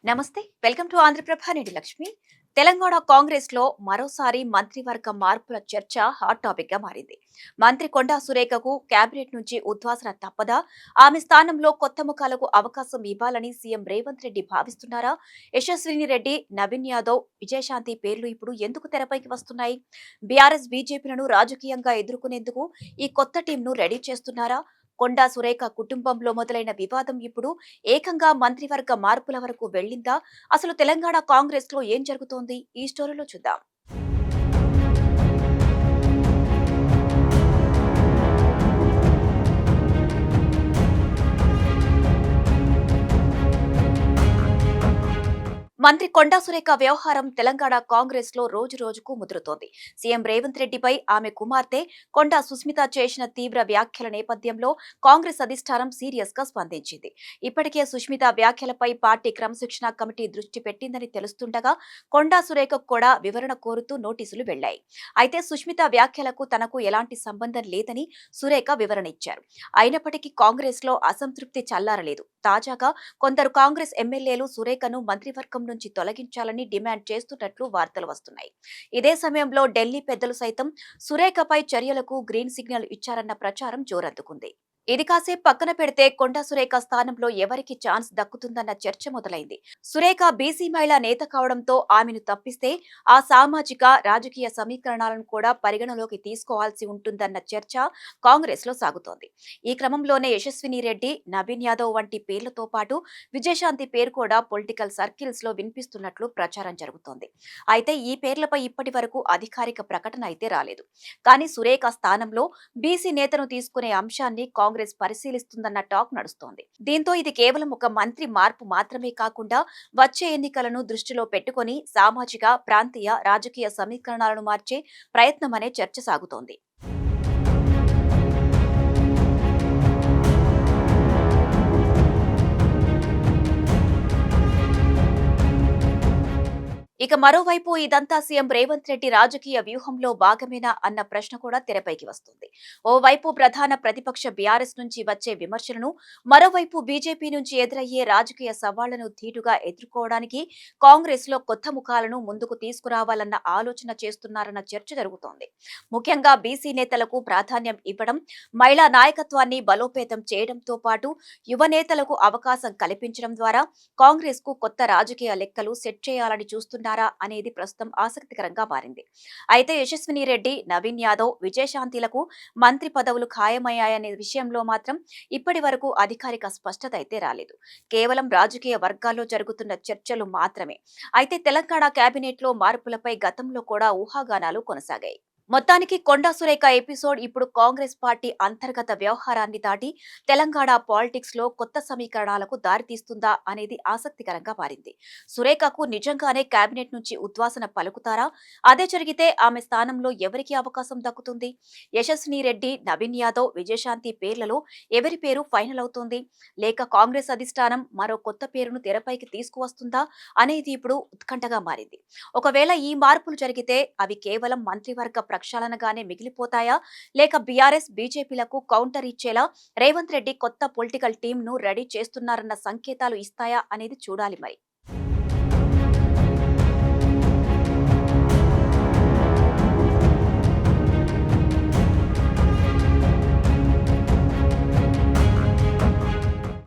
నమస్తే, welcome to Andhraprabha. నేను లక్ష్మి. తెలంగాణ కాంగ్రెస్ లో మరోసారి మంత్రివర్గ మార్పుల చర్చ హాట్ టాపిక్ గా మారింది. మంత్రి కొండా సురేఖకు కేబినెట్ నుంచి ఉద్వాసన తప్పదా? ఆమె స్థానంలో కొత్త ముఖాలకు అవకాశం ఇవ్వాలని సీఎం రేవంత్ రెడ్డి భావిస్తున్నారా? యశస్విని రెడ్డి, నవీన్ యాదవ్, విజయశాంతి పేర్లు ఇప్పుడు ఎందుకు తెరపైకి వస్తున్నాయి? బీఆర్ఎస్ బీజేపీలను రాజకీయంగా ఎదుర్కొనేందుకు ఈ కొత్త టీంను రెడీ చేస్తున్నారా? కొండా సురేఖ కుటుంబంలో మొదలైన వివాదం ఇప్పుడు ఏకంగా మంత్రివర్గ మార్పుల వరకు వెళ్లిందా? అసలు తెలంగాణ కాంగ్రెస్ లో ఏం జరుగుతోంది? ఈ స్టోరీలో చూద్దాం. మంత్రి కొండా సురేఖ వ్యవహారం తెలంగాణ కాంగ్రెస్ లో రోజు రోజుకు ముదురుతోంది. సీఎం రేవంత్ రెడ్డిపై ఆమె కుమార్తె కొండా సుస్మిత చేసిన తీవ్ర వ్యాఖ్యల నేపథ్యంలో కాంగ్రెస్ అధిష్టానం సీరియస్ గా స్పందించింది. ఇప్పటికే సుస్మిత వ్యాఖ్యలపై పార్టీ క్రమశిక్షణ కమిటీ దృష్టి పెట్టిందని తెలుస్తుండగా కొండా సురేఖకు కూడా వివరణ కోరుతూ నోటీసులు వెళ్లాయి. అయితే సుస్మిత వ్యాఖ్యలకు తనకు ఎలాంటి సంబంధం లేదని సురేఖ వివరణ ఇచ్చారు. అయినప్పటికీ కాంగ్రెస్ లో అసంతృప్తి చల్లారలేదు. తాజాగా కొందరు కాంగ్రెస్ ఎమ్మెల్యేలు సురేఖను మంత్రివర్గం నుంచి తొలగించాలని డిమాండ్ చేస్తున్నట్లు వార్తలు వస్తున్నాయి. ఇదే సమయంలో ఢిల్లీ పెద్దలు సైతం సురేఖపై చర్యలకు గ్రీన్ సిగ్నల్ ఇచ్చారన్న ప్రచారం జోరందుకుంది. ఇది కాసేపు పక్కన పెడితే కొండా సురేఖ స్థానంలో ఎవరికి ఛాన్స్ దక్కుతుందన్న చర్చ మొదలైంది. సురేఖ బీసీ మహిళా నేత కావడంతో ఆమెను తప్పిస్తే ఆ సామాజిక రాజకీయ సమీకరణాలను కూడా పరిగణలోకి తీసుకోవాల్సి ఉంటుందన్న చర్చ కాంగ్రెస్ లో సాగుతోంది. ఈ క్రమంలోనే యశస్విని రెడ్డి, నవీన్ యాదవ్ వంటి పేర్లతో పాటు విజయశాంతి పేరు కూడా పొలిటికల్ సర్కిల్స్ లో వినిపిస్తున్నట్లు ప్రచారం జరుగుతోంది. అయితే ఈ పేర్లపై ఇప్పటి వరకు అధికారిక ప్రకటన అయితే రాలేదు. కానీ సురేఖ స్థానంలో బీసీ నేతను తీసుకునే అంశాన్ని కాంగ్రెస్ పరిశీలిస్తుందన్న టాక్ నడుస్తోంది. దీంతో ఇది కేవలం ఒక మంత్రి మార్పు మాత్రమే కాకుండా వచ్చే ఎన్నికలను దృష్టిలో పెట్టుకుని సామాజిక, ప్రాంతీయ, రాజకీయ సమీకరణాలను మార్చే ప్రయత్నమనే చర్చ సాగుతోంది. ఇక మరోవైపు ఇదంతా సీఎం రేవంత్ రెడ్డి రాజకీయ వ్యూహంలో భాగమేనా అన్న ప్రశ్న కూడా తెరపైకి వస్తుంది. ఓవైపు ప్రధాన ప్రతిపక్ష బీఆర్ఎస్ నుంచి వచ్చే విమర్శలను, మరోవైపు బీజేపీ నుంచి ఎదురయ్యే రాజకీయ సవాళ్లను ధీటుగా ఎదుర్కోవడానికి కాంగ్రెస్ లో కొత్త ముఖాలను ముందుకు తీసుకురావాలన్న ఆలోచన చేస్తున్నారన్న చర్చ జరుగుతోంది. ముఖ్యంగా బీసీ నేతలకు ప్రాధాన్యం ఇవ్వడం, మహిళా నాయకత్వాన్ని బలోపేతం చేయడంతో పాటు యువ నేతలకు అవకాశం కల్పించడం ద్వారా కాంగ్రెస్ కు కొత్త రాజకీయ లెక్కలు సెట్ చేయాలని చూస్తున్నారు అనేది ప్రస్తుతం ఆసక్తికరంగా మారింది. అయితే యశస్విని రెడ్డి, నవీన్ యాదవ్, విజయశాంతిలకు మంత్రి పదవులు ఖాయమయ్యాయనే విషయంలో మాత్రం ఇప్పటి వరకు అధికారిక స్పష్టత అయితే రాలేదు. కేవలం రాజకీయ వర్గాల్లో జరుగుతున్న చర్చలు మాత్రమే. అయితే తెలంగాణ కేబినెట్ లో మార్పులపై గతంలో కూడా ఊహాగానాలు కొనసాగాయి. మొత్తానికి కొండా సురేఖ ఎపిసోడ్ ఇప్పుడు కాంగ్రెస్ పార్టీ అంతర్గత వ్యవహారాన్ని దాటి తెలంగాణ పాలిటిక్స్ లో కొత్త సమీకరణాలకు దారితీస్తుందా అనేది ఆసక్తికరంగా మారింది. సురేఖకు నిజంగానే కేబినెట్ నుంచి ఉద్వాసన పలుకుతారా? అదే జరిగితే ఆమె స్థానంలో ఎవరికి అవకాశం దక్కుతుంది? యశస్విని రెడ్డి, నవీన్ యాదవ్, విజయశాంతి పేర్లలో ఎవరి పేరు ఫైనల్ అవుతుంది? లేక కాంగ్రెస్ అధిష్టానం మరో కొత్త పేరును తెరపైకి తీసుకువస్తుందా అనేది ఇప్పుడు ఉత్కంఠగా మారింది. ఒకవేళ ఈ మార్పులు జరిగితే అవి కేవలం మంత్రివర్గ ప్రక్షాళనగానే మిగిలిపోతాయా? లేక బీఆర్ఎస్, బీజేపీలకు కౌంటర్ ఇచ్చేలా రేవంత్ రెడ్డి కొత్త పొలిటికల్ టీమ్ ను రెడీ చేస్తున్నారన్న సంకేతాలు ఇస్తాయా అనేది చూడాలి మరి.